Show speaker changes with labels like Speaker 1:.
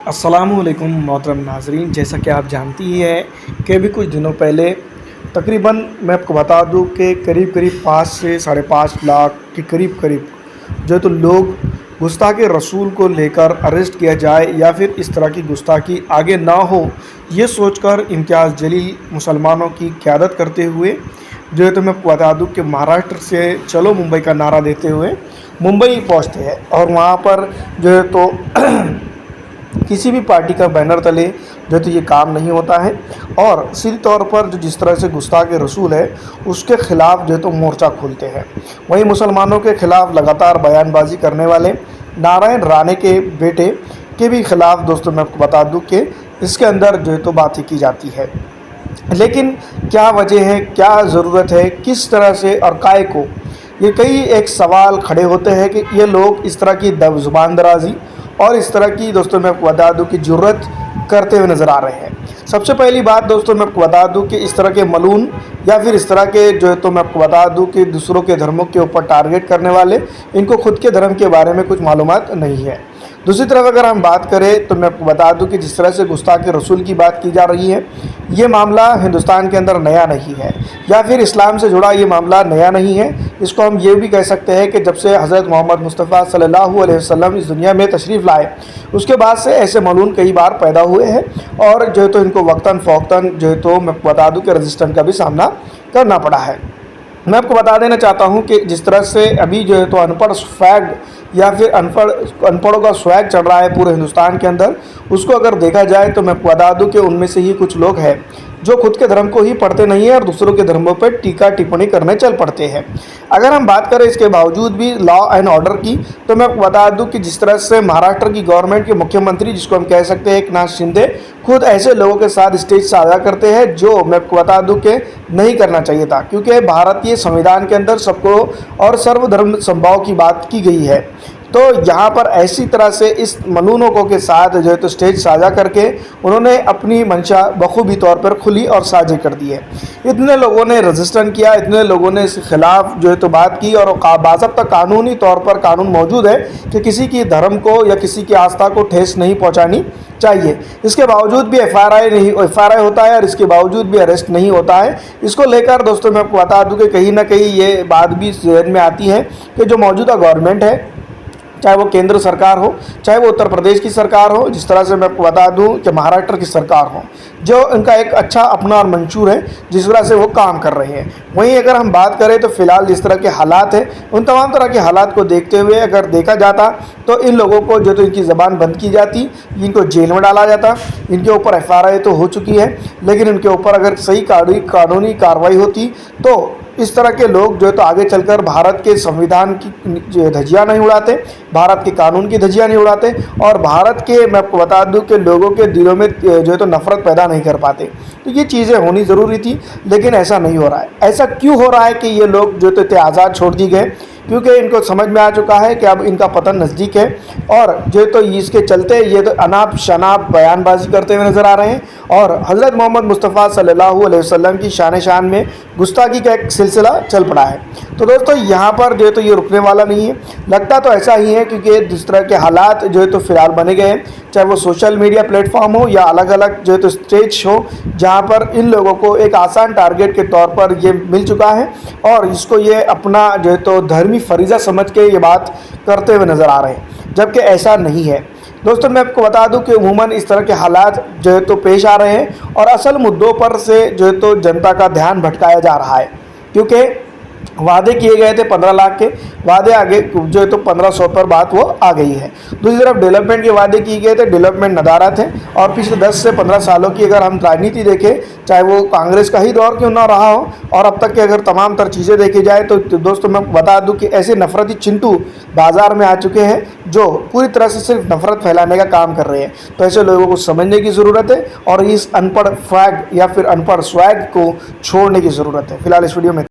Speaker 1: अस्सलामुअलैकुम मोहतरम नाज़रीन, जैसा कि आप जानती ही हैं कि अभी कुछ दिनों पहले तकरीबन मैं आपको बता दूं कि करीब 5 से 5.5 लाख के करीब जो है तो लोग गुस्ताख़ी रसूल को लेकर अरेस्ट किया जाए या फिर इस तरह की गुस्ताखी आगे ना हो, ये सोचकर इम्तियाज़ जलील मुसलमानों की क़यादत करते हुए जो है तो मैं आपको बता दूं कि महाराष्ट्र से चलो मुंबई का नारा देते हुए मुंबई पहुँचते हैं और वहाँ पर जो है तो किसी भी पार्टी का बैनर तले जो है तो ये काम नहीं होता है और सीधे तौर पर जो जिस तरह से गुस्ताख़ रसूल है उसके ख़िलाफ़ जो है तो मोर्चा खोलते हैं। वहीं मुसलमानों के ख़िलाफ़ लगातार बयानबाजी करने वाले नारायण राणे के बेटे के भी ख़िलाफ़ दोस्तों मैं आपको बता दूं कि इसके अंदर जो है तो बातें की जाती है। लेकिन क्या वजह है, क्या ज़रूरत है, किस तरह से और काय को, ये कई एक सवाल खड़े होते हैं कि ये लोग इस तरह की ज़ुबान दराज़ी और इस तरह की दोस्तों मैं आपको बता दूं कि जुर्रत करते हुए नज़र आ रहे हैं। सबसे पहली बात दोस्तों मैं आपको बता दूं कि इस तरह के मलून या फिर इस तरह के जो है तो मैं आपको बता दूं कि दूसरों के धर्मों के ऊपर टारगेट करने वाले, इनको खुद के धर्म के बारे में कुछ मालूमात नहीं है। दूसरी तरफ अगर हम बात करें तो मैं आपको बता दूं कि जिस तरह से गुस्ताख़ रसूल की बात की जा रही है, ये मामला हिंदुस्तान के अंदर नया नहीं है या फिर इस्लाम से जुड़ा ये मामला नया नहीं है। इसको हम ये भी कह सकते हैं कि जब से हज़रत मोहम्मद मुस्तफ़ा सल्लल्लाहु अलैहि वसल्लम इस दुनिया में तशरीफ़ लाए, उसके बाद से ऐसे मलून कई बार पैदा हुए हैं और जो है तो इनको वक्तन फ़ौक्तन जो है तो मैं बता दूं कि रेजिस्टेंस का भी सामना करना पड़ा है। मैं आपको बता देना चाहता हूं कि जिस तरह से अभी जो है तो अनपढ़ स्वैग या फिर अनपढ़ों का स्वैग चल रहा है पूरे हिंदुस्तान के अंदर, उसको अगर देखा जाए तो मैं आपको बता दूं कि उनमें से ही कुछ लोग हैं जो खुद के धर्म को ही पढ़ते नहीं है और दूसरों के धर्मों पर टीका टिप्पणी करने चल पड़ते हैं। अगर हम बात करें इसके बावजूद भी लॉ एंड ऑर्डर की, तो मैं आपको बता दूं कि जिस तरह से महाराष्ट्र की गवर्नमेंट के मुख्यमंत्री, जिसको हम कह सकते हैं एकनाथ शिंदे, खुद ऐसे लोगों के साथ स्टेज साझा करते हैं जो मैं आपको बता दूं कि नहीं करना चाहिए था, क्योंकि भारतीय संविधान के अंदर सबको और सर्वधर्म समभाव की बात की गई है। तो यहाँ पर ऐसी तरह से इस मलूनों के साथ जो है तो स्टेज साझा करके उन्होंने अपनी मंशा बखूबी तौर पर खुली और साझे कर दी है। इतने लोगों ने रजिस्टर किया, इतने लोगों ने इसके खिलाफ जो है तो बात की और बाज़ाब्ता कानूनी तौर पर कानून मौजूद है कि किसी की धर्म को या किसी की आस्था को ठेस नहीं पहुँचानी चाहिए। इसके बावजूद भी एफआरआई होता है और इसके बावजूद भी अरेस्ट नहीं होता है। इसको लेकर दोस्तों मैं आपको बता दूं कि कहीं ना कहीं ये बात भी ज़हन में आती है कि जो मौजूदा गवर्नमेंट है, चाहे वो केंद्र सरकार हो, चाहे वो उत्तर प्रदेश की सरकार हो, जिस तरह से मैं आपको बता दूं कि महाराष्ट्र की सरकार हो, जो इनका एक अच्छा अपना और मंशूर है जिस तरह से वो काम कर रहे हैं। वहीं अगर हम बात करें तो फ़िलहाल जिस तरह के हालात हैं, उन तमाम तरह के हालात को देखते हुए अगर देखा जाता तो इन लोगों को जो तो इनकी ज़बान बंद की जाती, इनको जेल में डाला जाता। इनके ऊपर एफआरआई तो हो चुकी है, लेकिन इनके ऊपर अगर सही कानूनी कार्रवाई होती तो इस तरह के लोग जो है तो आगे चलकर भारत के संविधान की धज्जियां नहीं उड़ाते, भारत के कानून की धज्जियां नहीं उड़ाते और भारत के मैं आपको बता दूं कि लोगों के दिलों में जो है तो नफरत पैदा नहीं कर पाते। तो ये चीज़ें होनी ज़रूरी थी, लेकिन ऐसा नहीं हो रहा है। ऐसा क्यों हो रहा है कि ये लोग जो थे आज़ाद छोड़ दिए गए? क्योंकि इनको समझ में आ चुका है कि अब इनका पतन नज़दीक है और जो तो इसके चलते ये तो अनाप शनाप बयानबाजी करते हुए नज़र आ रहे हैं और हज़रत मोहम्मद मुस्तफ़ा सल्लल्लाहु अलैहि वसल्लम की शान में गुस्ताखी का एक सिलसिला चल पड़ा है। तो दोस्तों यहाँ पर जो है तो ये रुकने वाला नहीं है, लगता तो ऐसा ही है, क्योंकि जिस तरह के हालात जो है तो फ़िलहाल बने गए हैं, चाहे वो सोशल मीडिया प्लेटफॉर्म हो या अलग अलग जो है तो स्टेज हो, जहाँ पर इन लोगों को एक आसान टारगेट के तौर पर ये मिल चुका है और इसको ये अपना जो है तो धर्मी फरीज़ा समझ के ये बात करते हुए नज़र आ रहे हैं, जबकि ऐसा नहीं है। दोस्तों मैं आपको बता दूं कि उमूमन इस तरह के हालात जो है तो पेश आ रहे हैं और असल मुद्दों पर से जो है तो जनता का ध्यान भटकाया जा रहा है, क्योंकि वादे किए गए थे 15 लाख के, वादे आगे जो है तो 1500 पर बात वो आ गई है। दूसरी तरफ डेवलपमेंट के वादे किए गए थे, डेवलपमेंट नदारत है और पिछले 10 से 15 सालों की अगर हम राजनीति देखें, चाहे वो कांग्रेस का ही दौर क्यों ना रहा हो और अब तक की अगर तमाम तर चीज़ें देखी जाए तो दोस्तों मैं बता दूं कि ऐसे नफरती चिंटू बाज़ार में आ चुके हैं जो पूरी तरह से सिर्फ नफरत फैलाने का काम कर रहे हैं। तो ऐसे लोगों को समझने की ज़रूरत है और इस अनपढ़ फैग या फिर अनपढ़ स्वैग को छोड़ने की ज़रूरत है। फिलहाल इस वीडियो में